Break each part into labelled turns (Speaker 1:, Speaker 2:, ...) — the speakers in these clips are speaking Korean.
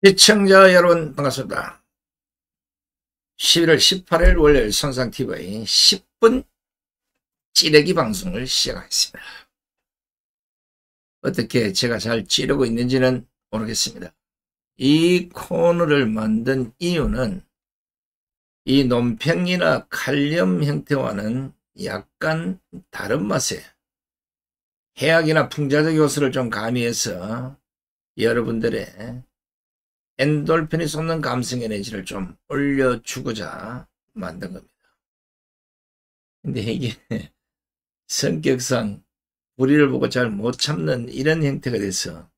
Speaker 1: 시청자 여러분 반갑습니다. 11월 18일 월요일 선상TV 10분 찌르기 방송을 시작하겠습니다. 어떻게 제가 잘 찌르고 있는지는 모르겠습니다. 이 코너를 만든 이유는 이 논팽이나 칼륨 형태와는 약간 다른 맛의 해악이나 풍자적 요소를 좀 가미해서 여러분들의 엔돌핀이 솟는 감성 에너지를 좀 올려주고자 만든 겁니다. 근데 이게 성격상 우리를 보고 잘 못 참는 이런 형태가 돼서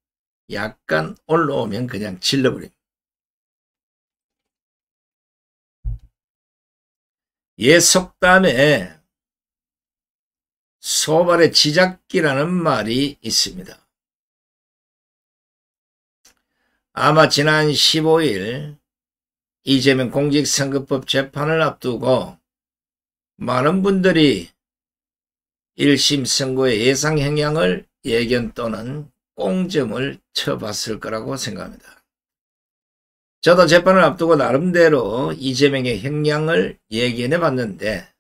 Speaker 1: 약간 올라오면 그냥 질러버립니다. 속담에 소발의 지잡기라는 말이 있습니다. 아마 지난 15일 이재명 공직선거법 재판을 앞두고 많은 분들이 1심 선고의 예상 형량을 예견 또는 꽁점을 쳐봤을 거라고 생각합니다. 저도 재판을 앞두고 나름대로 이재명의 형량을 예견해 봤는데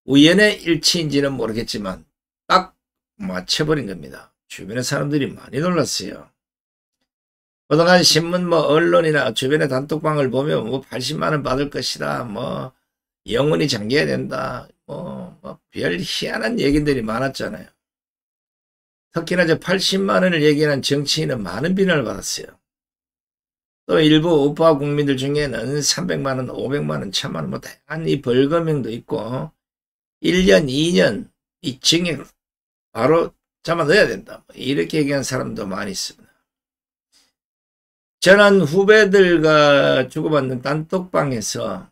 Speaker 1: 우연의 일치인지는 모르겠지만 딱 맞춰버린 겁니다. 주변의 사람들이 많이 놀랐어요. 그동안 신문 언론이나 주변의 단톡방을 보면 80만원 받을 것이다, 영원히 잠겨야 된다, 별 희한한 얘기들이 많았잖아요. 특히나 80만원을 얘기하는 정치인은 많은 비난을 받았어요. 또 일부 우파 국민들 중에는 300만원, 500만원, 1000만원 다양한 이 벌금형도 있고 1년, 2년 이 징역 바로 잡아 넣어야 된다, 이렇게 얘기하는 사람도 많이 있습니다. 저는 후배들과 주고받는 단톡방에서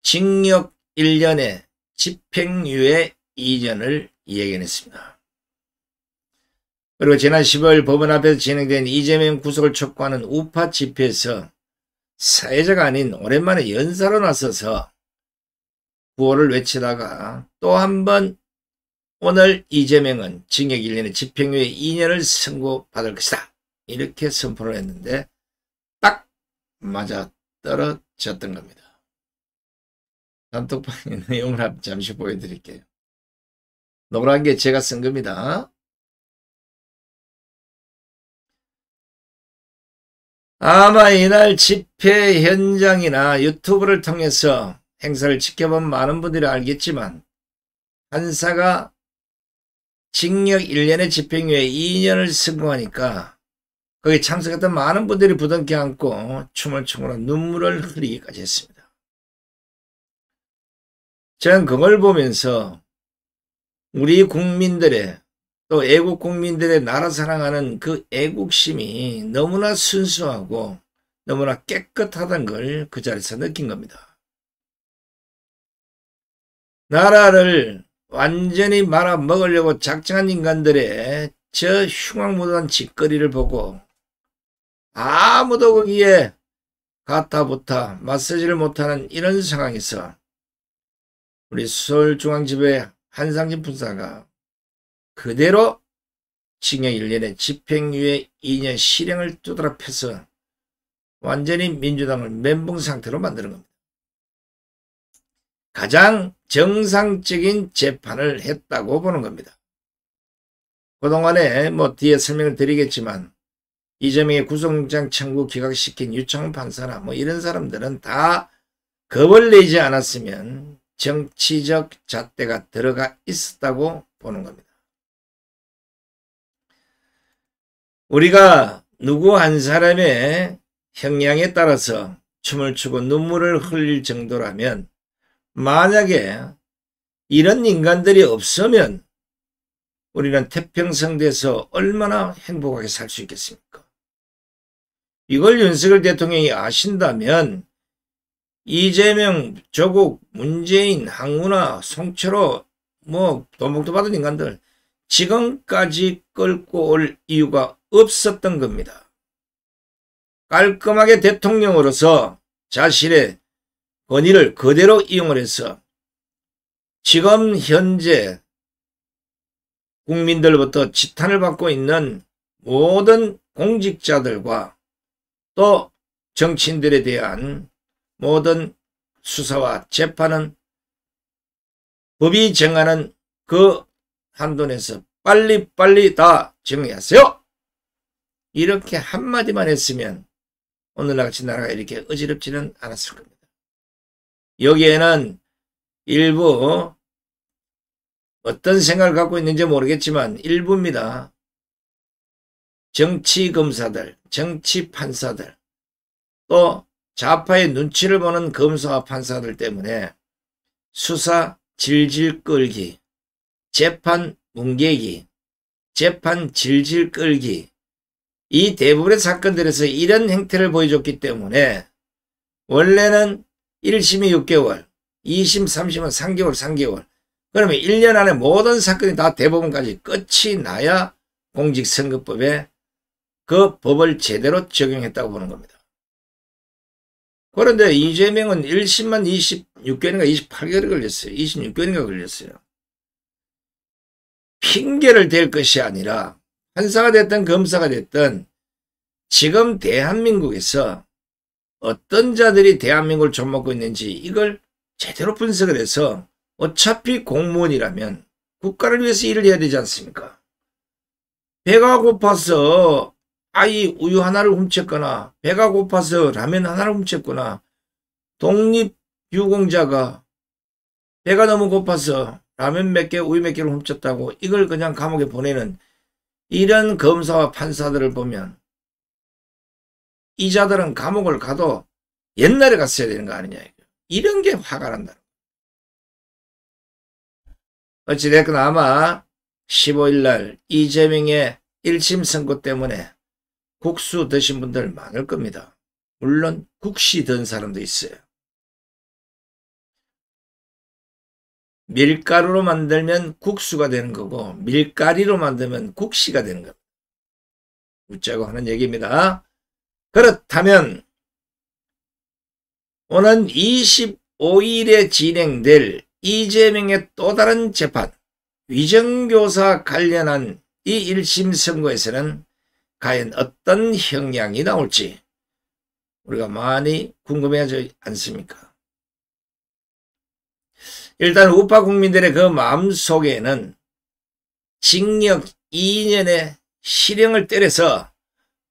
Speaker 1: 징역 1년에 집행유예 2년을 예견했습니다. 그리고 지난 10월 법원 앞에서 진행된 이재명 구속을 촉구하는 우파 집회에서 사회자가 아닌 오랜만에 연사로 나서서 구호를 외치다가 또 한 번 오늘 이재명은 징역 1년에 집행유예 2년을 선고받을 것이다, 이렇게 선포를 했는데 딱 맞아 떨어졌던 겁니다. 단톡방의 내용을 잠시 보여드릴게요. 노란 게 제가 쓴 겁니다. 아마 이날 집회 현장이나 유튜브를 통해서 행사를 지켜본 많은 분들이 알겠지만 판사가 징역 1년에 집행유예 2년을 선고하니까 거기 참석했던 많은 분들이 부둥켜 안고 춤을 추거나 눈물을 흘리기까지 했습니다. 저는 그걸 보면서 우리 국민들의, 또 애국 국민들의 나라 사랑하는 그 애국심이 너무나 순수하고 너무나 깨끗하다는 걸 그 자리에서 느낀 겁니다. 나라를 완전히 말아먹으려고 작정한 인간들의 저 흉악무도한 짓거리를 보고 아무도 거기에 가타부타 맞서지를 못하는 이런 상황에서 우리 서울중앙지법의 한상진 판사가 그대로 징역 1년에 집행유예 2년 실형을 두드려 패서 완전히 민주당을 멘붕 상태로 만드는 겁니다. 가장 정상적인 재판을 했다고 보는 겁니다. 그동안에 뒤에 설명을 드리겠지만 이재명의 구속영장 청구 기각시킨 유창훈 판사나 이런 사람들은 다 겁을 내지 않았으면 정치적 잣대가 들어가 있었다고 보는 겁니다. 우리가 누구 한 사람의 형량에 따라서 춤을 추고 눈물을 흘릴 정도라면 만약에 이런 인간들이 없으면 우리는 태평성대에서 얼마나 행복하게 살 수 있겠습니까? 이걸 윤석열 대통령이 아신다면 이재명, 조국, 문재인, 황운하, 송철호 돈봉투 받은 인간들 지금까지 끌고 올 이유가 없었던 겁니다. 깔끔하게 대통령으로서 자신의 권위를 그대로 이용을 해서 지금 현재 국민들로부터 지탄을 받고 있는 모든 공직자들과 또 정치인들에 대한 모든 수사와 재판은 법이 정하는 그 한도 내에서 빨리빨리 다 정리하세요. 이렇게 한마디만 했으면 오늘같이 나라가 이렇게 어지럽지는 않았을 겁니다. 여기에는 일부 어떤 생각을 갖고 있는지 모르겠지만 일부입니다. 정치 검사들, 정치 판사들, 또 좌파의 눈치를 보는 검사와 판사들 때문에 수사 질질 끌기, 재판 뭉개기, 재판 질질 끌기, 이 대부분의 사건들에서 이런 행태를 보여줬기 때문에 원래는 1심이 6개월, 2심, 3심은 3개월, 그러면 1년 안에 모든 사건이 다 대법원까지 끝이 나야 공직선거법에 그 법을 제대로 적용했다고 보는 겁니다. 그런데 이재명은 1심만 26개월인가 28개월이 걸렸어요. 26개월인가 걸렸어요. 핑계를 댈 것이 아니라 판사가 됐든 검사가 됐든 지금 대한민국에서 어떤 자들이 대한민국을 좀먹고 있는지 이걸 제대로 분석을 해서 어차피 공무원이라면 국가를 위해서 일을 해야 되지 않습니까? 배가 고파서 아이 우유 하나를 훔쳤거나 배가 고파서 라면 하나를 훔쳤거나 독립유공자가 배가 너무 고파서 라면 몇 개 우유 몇 개를 훔쳤다고 이걸 그냥 감옥에 보내는 이런 검사와 판사들을 보면 이 자들은 감옥을 가도 옛날에 갔어야 되는 거 아니냐. 이런 게 화가 난다. 어찌됐건 아마 15일날 이재명의 1심 선고 때문에 국수 드신 분들 많을 겁니다. 물론 국시 든 사람도 있어요. 밀가루로 만들면 국수가 되는 거고 밀가리로 만들면 국시가 되는 겁니다. 웃자고 하는 얘기입니다. 그렇다면 오는 25일에 진행될 이재명의 또 다른 재판, 위정교사 관련한 이 1심 선고에서는 과연 어떤 형량이 나올지 우리가 많이 궁금해하지 않습니까? 일단 우파 국민들의 그 마음속에는 징역 2년의 실형을 때려서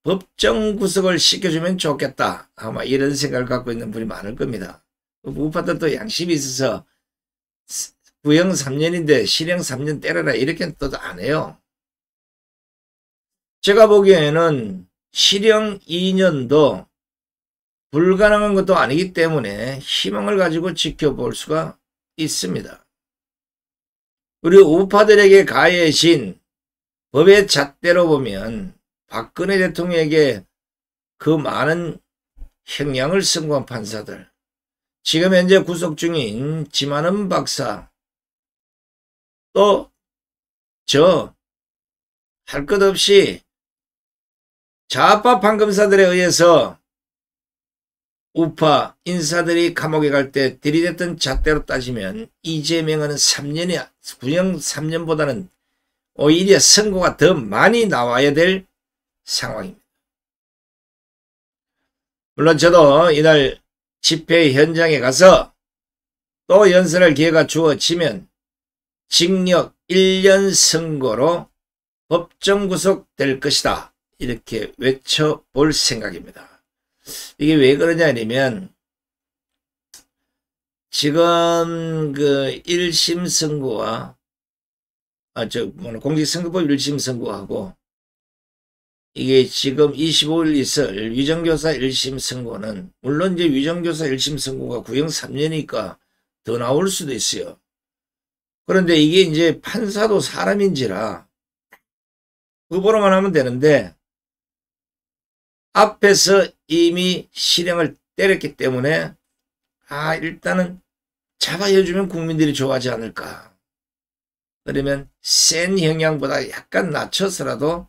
Speaker 1: 법정 구속을 시켜주면 좋겠다. 아마 이런 생각을 갖고 있는 분이 많을 겁니다. 우파들도 양심이 있어서 구형 3년인데 실형 3년 때려라 이렇게는 또 안 해요. 제가 보기에는 실형 2년도 불가능한 것도 아니기 때문에 희망을 가지고 지켜볼 수가 있습니다. 우리 우파들에게 가해진 법의 잣대로 보면 박근혜 대통령에게 그 많은 형량을 선고한 판사들, 지금 현재 구속 중인 지만은 박사, 또 저 할 것 없이 좌파 판검사들에 의해서 우파 인사들이 감옥에 갈 때 들이댔던 잣대로 따지면 이재명은 3년이 구형 3년보다는 오히려 선고가 더 많이 나와야 될 상황입니다. 물론 저도 이날 집회 현장에 가서 또 연설할 기회가 주어지면 징역 1년 선고로 법정 구속될 것이다. 이렇게 외쳐볼 생각입니다. 이게 왜 그러냐 하면 지금 그 1심 선고와 공직선거법 1심 선고하고 이게 지금 25일 있을 위정교사 1심 선고는 물론 이제 위정교사 1심 선고가 구형 3년이니까 더 나올 수도 있어요. 그런데 이게 이제 판사도 사람인지라 후보로만 하면 되는데 앞에서 이미 실형을 때렸기 때문에 일단은 잡아여주면 국민들이 좋아하지 않을까. 그러면 센 형량보다 약간 낮춰서라도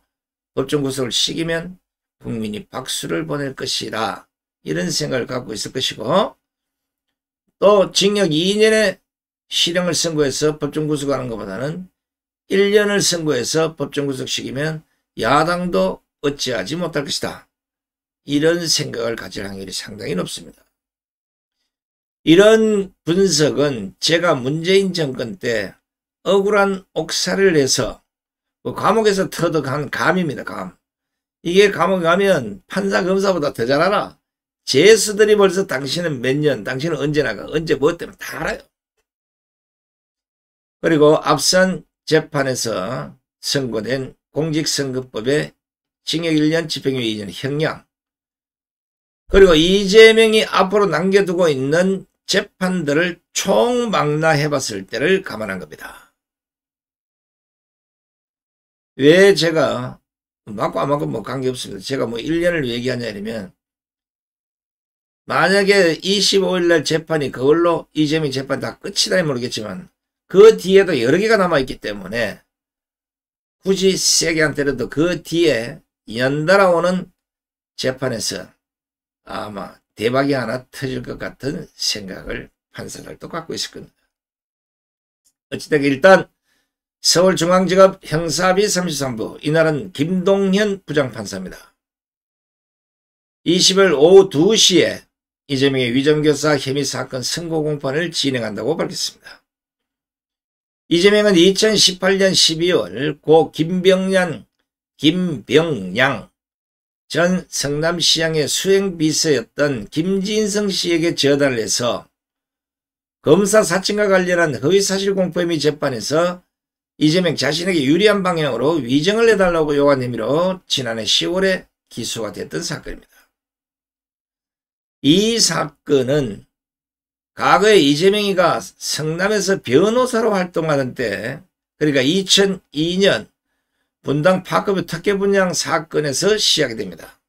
Speaker 1: 법정 구속을 시키면 국민이 박수를 보낼 것이라 이런 생각을 갖고 있을 것이고 또 징역 2년의 실형을 선고해서 법정 구속하는 것보다는 1년을 선고해서 법정 구속시키면 야당도 어찌하지 못할 것이다. 이런 생각을 가질 확률이 상당히 높습니다. 이런 분석은 제가 문재인 정권 때 억울한 옥살이를 해서 감옥에서 터득한 감입니다. 감. 이게 감옥에 가면 판사 검사보다 더 잘 알아. 제수들이 벌써 당신은 몇 년, 당신은 언제 나가, 언제 뭐 때문에 다 알아요. 그리고 앞선 재판에서 선고된 공직선거법의 징역 1년 집행유예 2년 형량, 그리고 이재명이 앞으로 남겨두고 있는 재판들을 총망라해 봤을 때를 감안한 겁니다. 왜 제가 맞고 안 맞고 뭐 관계없습니다. 제가 뭐 1년을 얘기하냐면, 만약에 25일날 재판이 그걸로 이재명 재판 다 끝이다 모르겠지만 그 뒤에도 여러 개가 남아있기 때문에 굳이 세게 안 때려도 그 뒤에 연달아 오는 재판에서 아마 대박이 하나 터질 것 같은 생각을 판사들도 갖고 있을 겁니다. 어찌됐든 일단 서울중앙지법 형사비 33부, 이날은 김동현 부장판사입니다. 20일 오후 2시에 이재명의 위정교사 혐의 사건 선고 공판을 진행한다고 밝혔습니다. 이재명은 2018년 12월 고 김병양 전 성남시장의 수행비서였던 김진성 씨에게 전화를 해서 검사 사칭과 관련한 허위사실 공표 혐의 재판에서 이재명 자신에게 유리한 방향으로 위정을 내달라고 요구한 혐의로 지난해 10월에 기소가 됐던 사건입니다. 이 사건은 과거에 이재명이가 성남에서 변호사로 활동하던 때, 그러니까 2002년 분당 파크뷰 특혜 분양 사건에서 시작이 됩니다.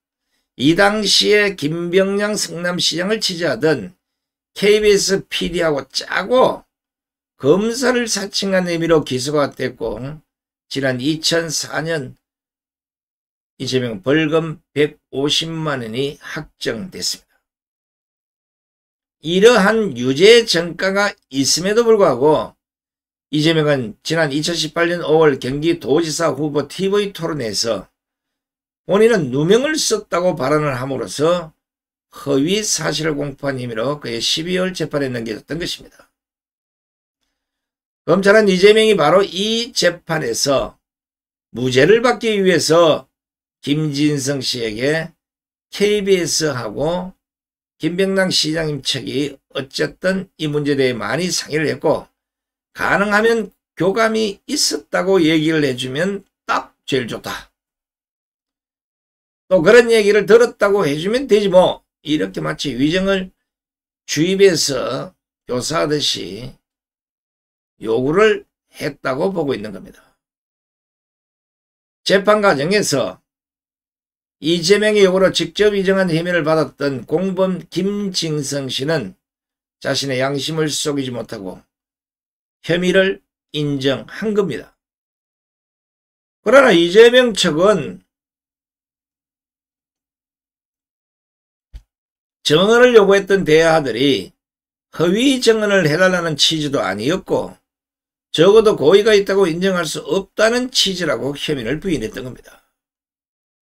Speaker 1: 이 당시에 김병양 성남시장을 지지하던 KBS PD하고 짜고 검사를 사칭한 혐의로 기소가 됐고, 지난 2004년 이재명 벌금 150만 원이 확정됐습니다. 이러한 유죄 전과가 있음에도 불구하고 이재명은 지난 2018년 5월 경기도지사 후보 TV 토론에서 본인은 누명을 썼다고 발언을 함으로써 허위 사실을 공표한 혐의로 그의 12월 재판에 넘겨졌던 것입니다. 검찰은 이재명이 바로 이 재판에서 무죄를 받기 위해서 김진성 씨에게 KBS하고 김병남 시장님 측이 어쨌든 이 문제에 대해 많이 상의를 했고, 가능하면 교감이 있었다고 얘기를 해주면 딱 제일 좋다. 또 그런 얘기를 들었다고 해주면 되지 뭐, 이렇게 마치 위정을 주입해서 교사하듯이 요구를 했다고 보고 있는 겁니다. 재판 과정에서 이재명의 요구로 직접 위정한 혐의를 받았던 공범 김진성 씨는 자신의 양심을 속이지 못하고 혐의를 인정한 겁니다. 그러나 이재명 측은 증언을 요구했던 대화들이 허위 증언을 해달라는 취지도 아니었고, 적어도 고의가 있다고 인정할 수 없다는 취지라고 혐의를 부인했던 겁니다.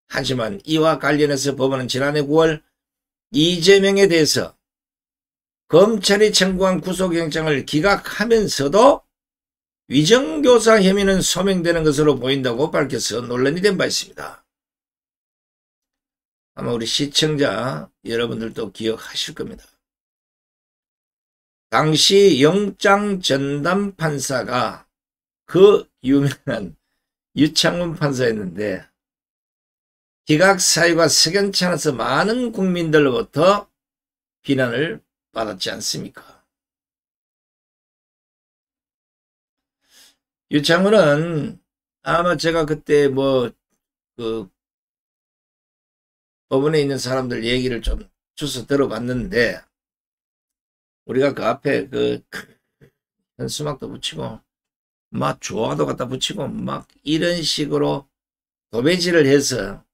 Speaker 1: 하지만 이와 관련해서 법원은 지난해 9월 이재명에 대해서 검찰이 청구한 구속영장을 기각하면서도 위정교사 혐의는 소명되는 것으로 보인다고 밝혀서 논란이 된 바 있습니다. 아마 우리 시청자 여러분들도 기억하실 겁니다. 당시 영장 전담 판사가 그 유명한 유창훈 판사였는데, 기각 사유가 석연치 않아서 많은 국민들로부터 비난을 받았지 않습니까? 유창훈은 아마 제가 그때 법원에 있는 사람들 얘기를 좀 주워 들어봤는데, 우리가 그 앞에 현수막도 붙이고 막 조화도 갖다 붙이고 막 이런 식으로 도배질을 해서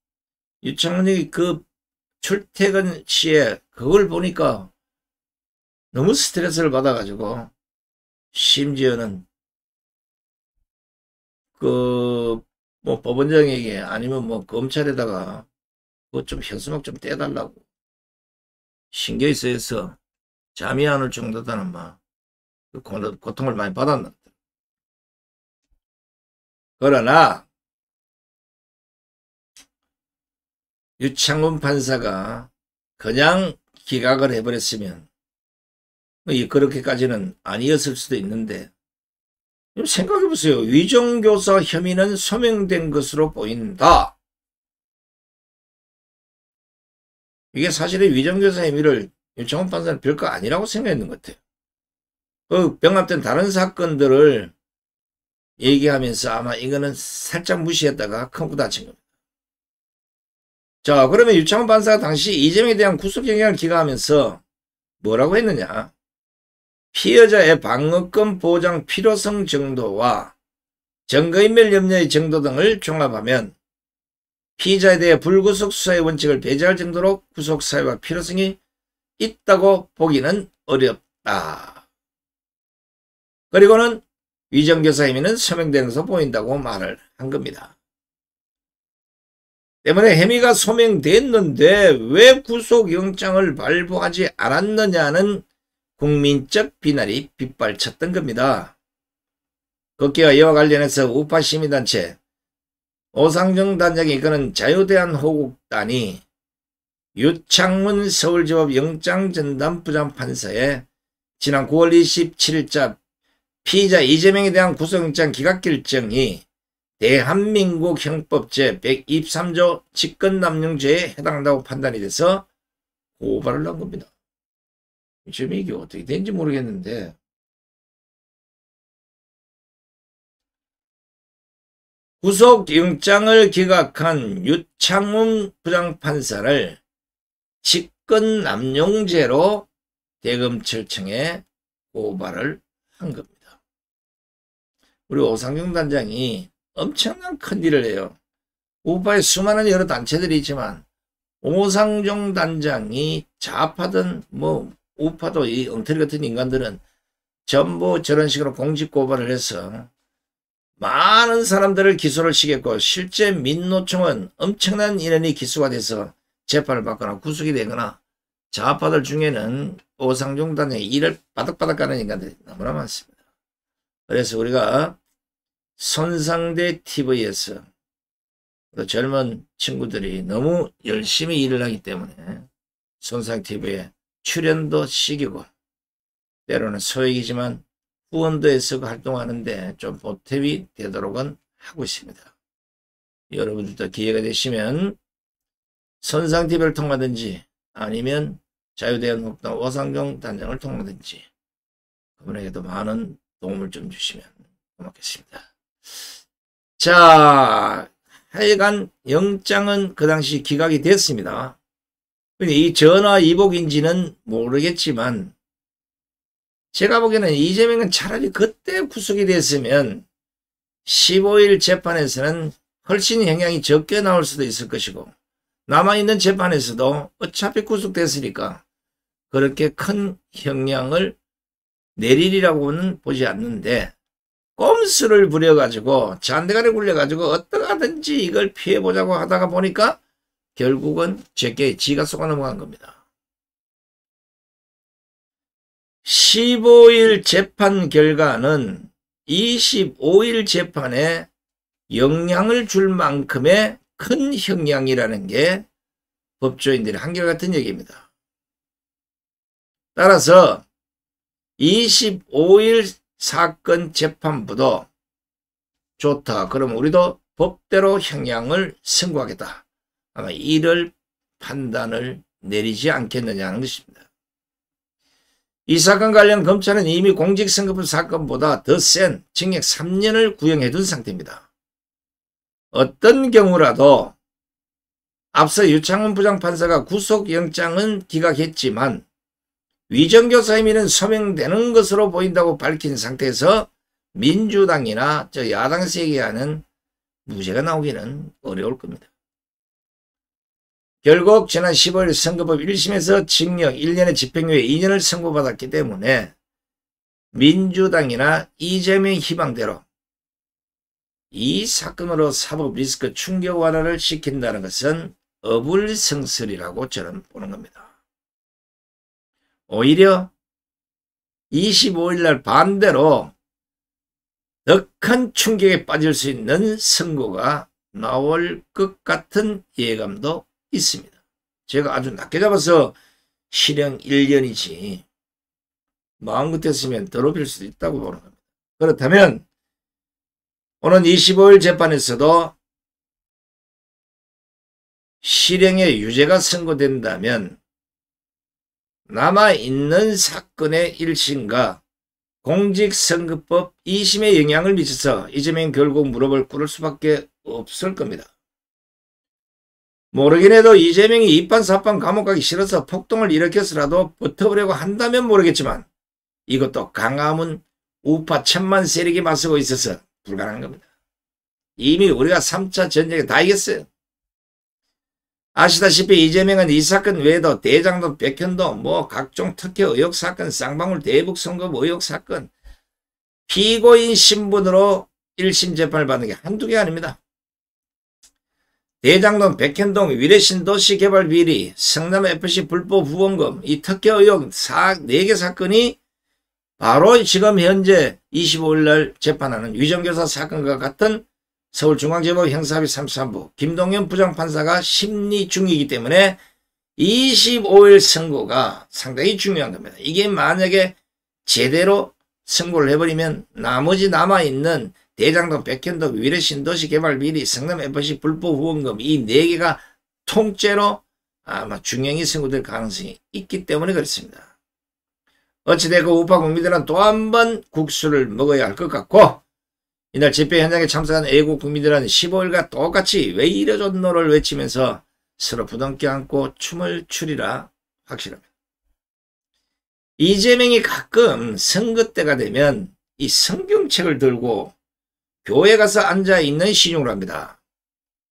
Speaker 1: 유창훈이 그 출퇴근 시에 그걸 보니까 너무 스트레스를 받아가지고 심지어는 법원장에게 아니면 검찰에다가 그것 좀 현수막 좀 떼달라고 신경이 쓰여서 잠이 안 올 정도다는 고통을 많이 받았는데. 그러나 유창훈 판사가 그냥 기각을 해버렸으면 그렇게까지는 아니었을 수도 있는데, 생각해보세요. 위정교사 혐의는 소명된 것으로 보인다. 이게 사실은 위정교사 혐의를 유창훈 판사는 별거 아니라고 생각했는 것 같아요. 그 병합된 다른 사건들을 얘기하면서 아마 이거는 살짝 무시했다가 큰 다친 겁니다. 자, 그러면 유창훈 판사가 당시 이재명에 대한 구속영장을 기각하면서 뭐라고 했느냐? 피해자의 방어권 보장 필요성 정도와 증거인멸 염려의 정도 등을 종합하면 피의자에 대해 불구속 수사의 원칙을 배제할 정도로 구속 사유와 필요성이 있다고 보기는 어렵다. 그리고는 위정교사 혐의는 소명되는 것으로 보인다고 말을 한 겁니다. 때문에 혐의가 소명됐는데 왜 구속영장을 발부하지 않았느냐는 국민적 비난이 빗발쳤던 겁니다. 국회와 이와 관련해서 우파 시민단체 오상정 단장이 이끄는 자유대한호국단이 유창훈 서울지법 영장전담 부장판사의 지난 9월 27일자 피의자 이재명에 대한 구속영장 기각결정이 대한민국 형법 제123조 직권남용죄에 해당한다고 판단이 돼서 고발을 한 겁니다. 지금 이게 어떻게 된지 모르겠는데, 구속영장을 기각한 유창훈 부장판사를 직권남용죄로 대검찰청에 고발을 한 겁니다. 우리 오상정 단장이 엄청난 큰일을 해요. 우파에 수많은 여러 단체들이 있지만 오상정 단장이 좌파든 우파도 이 엉터리 같은 인간들은 전부 저런 식으로 공직고발을 해서 많은 사람들을 기소를 시켰고, 실제 민노총은 엄청난 인원이 기소가 돼서 재판을 받거나 구속이 되거나 좌파들 중에는 오상정 단장의 일을 바닥바닥 가는 인간들이 너무나 많습니다. 그래서 우리가 손상대 TV에서 젊은 친구들이 너무 열심히 일을 하기 때문에 손상 TV에 출연도 시키고 때로는 소액이지만 후원도 해서 활동하는데 좀 보탬이 되도록은 하고 있습니다. 여러분들도 기회가 되시면 손상 TV를 통하든지 아니면 자유대한민국당 오상정 단장을 통하든지 그분에게도 많은 도움을 좀 주시면 고맙겠습니다. 자, 하여간 영장은 그 당시 기각이 됐습니다. 이 전화 이복인지는 모르겠지만 제가 보기에는 이재명은 차라리 그때 구속이 됐으면 15일 재판에서는 훨씬 형량이 적게 나올 수도 있을 것이고, 남아있는 재판에서도 어차피 구속됐으니까 그렇게 큰 형량을 내리리라고는 보지 않는데, 꼼수를 부려가지고 잔대가리 굴려가지고 어떡하든지 이걸 피해보자고 하다가 보니까 결국은 제게 지가 속아 넘어간 겁니다. 15일 재판 결과는 25일 재판에 영향을 줄 만큼의 큰 형량이라는 게 법조인들의 한결같은 얘기입니다. 따라서 25일 사건 재판부도 좋다. 그럼 우리도 법대로 형량을 선고하겠다. 아마 이를 판단을 내리지 않겠느냐는 것입니다. 이 사건 관련 검찰은 이미 공직선거법 사건보다 더 센 징역 3년을 구형해둔 상태입니다. 어떤 경우라도 앞서 유창훈 부장판사가 구속영장은 기각했지만 위정교사 혐의는 소명되는 것으로 보인다고 밝힌 상태에서 민주당이나 야당에서 얘기하는 무죄가 나오기는 어려울 겁니다. 결국 지난 15일 선거법 1심에서 징역 1년의 집행유예 2년을 선고받았기 때문에 민주당이나 이재명 희망대로 이 사건으로 사법 리스크 충격 완화를 시킨다는 것은 어불성설이라고 저는 보는 겁니다. 오히려 25일 날 반대로 더 큰 충격에 빠질 수 있는 선고가 나올 것 같은 예감도 있습니다. 제가 아주 낮게 잡아서 실형 1년이지 마음 같았으면 더 높일 수도 있다고 보는 겁니다. 그렇다면 오늘 25일 재판에서도 실형의 유죄가 선고된다면 남아있는 사건의 1심과 공직선거법 2심에 영향을 미쳐서 이재명 결국 무릎을 꿇을 수밖에 없을 겁니다. 모르긴 해도 이재명이 이판사판 감옥 가기 싫어서 폭동을 일으켜서라도 버텨보려고 한다면 모르겠지만 이것도 강화문 우파 천만 세력이 맞서고 있어서 불가능한 겁니다. 이미 우리가 3차 전쟁에 다 이겼어요. 아시다시피 이재명은 이 사건 외에도 대장동, 백현동, 각종 특혜 의혹 사건, 쌍방울 대북 송금 의혹 사건, 피고인 신분으로 1심 재판을 받는 게 한두 개 아닙니다. 대장동, 백현동, 위례신도시 개발 비리, 성남FC 불법 후원금, 이 특혜 의혹 4개 사건이 바로 지금 현재 25일 날 재판하는 위정교사 사건과 같은 서울중앙지법 형사합의 33부 김동연 부장판사가 심리 중이기 때문에 25일 선고가 상당히 중요한 겁니다. 이게 만약에 제대로 선고를 해버리면 나머지 남아있는 대장동, 백현동, 위례신도시 개발 비리, 성남FC 불법 후원금 이 4개가 통째로 아마 중형이 선고될 가능성이 있기 때문에 그렇습니다. 어찌되고 우파 국민들은 또 한 번 국수를 먹어야 할 것 같고 이날 집회 현장에 참석한 애국 국민들은 15일과 똑같이 왜 이래줬노를 외치면서 서로 부둥켜 안고 춤을 추리라 확실합니다. 이재명이 가끔 선거 때가 되면 이 성경책을 들고 교회 가서 앉아있는 신용을 합니다.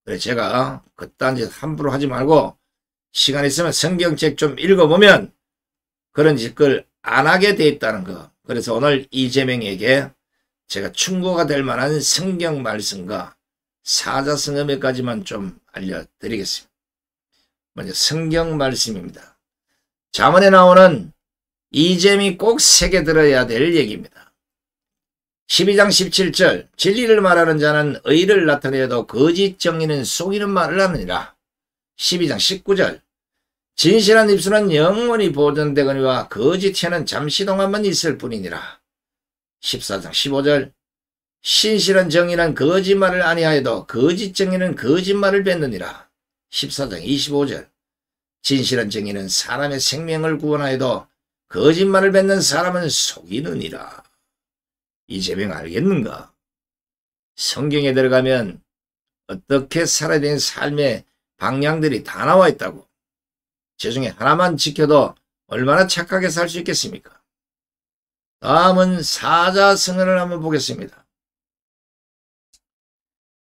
Speaker 1: 그래서 제가 그딴 짓 함부로 하지 말고 시간 있으면 성경책 좀 읽어보면 그런 짓을 안 하게 돼 있다는 거. 그래서 오늘 이재명에게 제가 충고가 될 만한 성경 말씀과 사자성어 몇 가지만 좀 알려드리겠습니다. 먼저 성경 말씀입니다. 잠언에 나오는 이재명이 꼭 새겨 들어야 될 얘기입니다. 12장 17절 진리를 말하는 자는 의를 나타내어도 거짓 정의는 속이는 말을 하느니라. 12장 19절 진실한 입술은 영원히 보존되거니와 거짓 혀는 잠시 동안만 있을 뿐이니라. 14장 15절 신실한 정의는 거짓말을 아니하여도 거짓 정의는 거짓말을 뱉느니라. 14장 25절 진실한 정의는 사람의 생명을 구원하여도 거짓말을 뱉는 사람은 속이느니라. 이재명 알겠는가? 성경에 들어가면 어떻게 살아야 되는 삶의 방향들이 다 나와 있다고. 저 중에 하나만 지켜도 얼마나 착하게 살 수 있겠습니까? 다음은 사자성어를 한번 보겠습니다.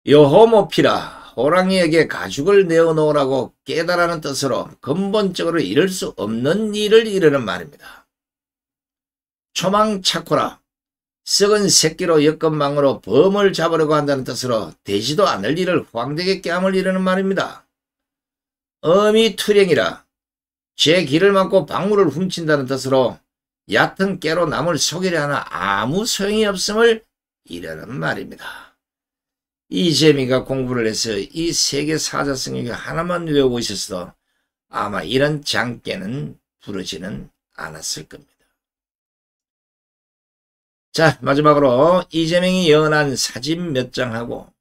Speaker 1: 여호모피라 호랑이에게 가죽을 내어놓으라고 깨달라는 뜻으로 근본적으로 이룰 수 없는 일을 이르는 말입니다. 초망차코라 썩은 새끼로 엮은망으로 범을 잡으려고 한다는 뜻으로 되지도 않을 일을 황되게 깨함을 이르는 말입니다. 어미투령이라 제 길을 막고 박물을 훔친다는 뜻으로 얕은 깨로 남을 속이려 하나 아무 소용이 없음을 이르는 말입니다. 이재명이가 공부를 해서 이 세계 사자성어 하나만 외우고 있었어도 아마 이런 장깨는 부르지는 않았을 겁니다. 자, 마지막으로 이재명이 연한 사진 몇 장하고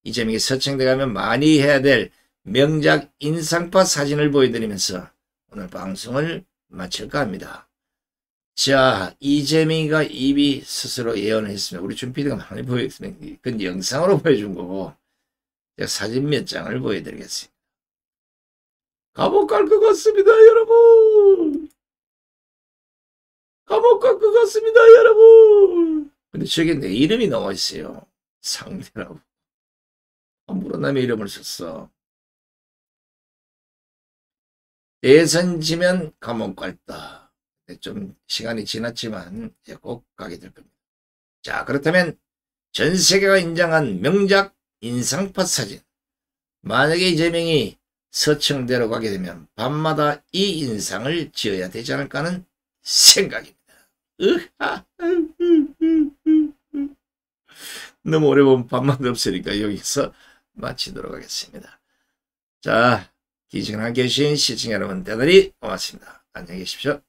Speaker 1: 이재명이 서청대 가면 많이 해야 될 명작 인상파 사진을 보여드리면서 오늘 방송을 마칠까 합니다. 자, 이재명이가 입이 스스로 예언을 했습니다. 우리 준 PD가 많이 보여줬습니다. 그건 영상으로 보여준 거고 제가 사진 몇 장을 보여드리겠습니다. 감옥 갈 것 같습니다, 여러분. 감옥 갈 것 같습니다, 여러분. 근데 저게 내 이름이 나와 있어요. 상대라고. 함부로 남의 이름을 썼어. 대선 지면 감옥 갈다. 좀 시간이 지났지만 이제 꼭 가게 될 겁니다. 자, 그렇다면 전 세계가 인정한 명작 인상파 사진. 만약에 이재명이 서청대로 가게 되면 밤마다 이 인상을 지어야 되지 않을까 하는 생각입니다. 너무 오래 보면 밥맛 없으니까 여기서 마치도록 하겠습니다. 자, 기증하고 계신 시청자 여러분 대단히 고맙습니다. 안녕히 계십시오.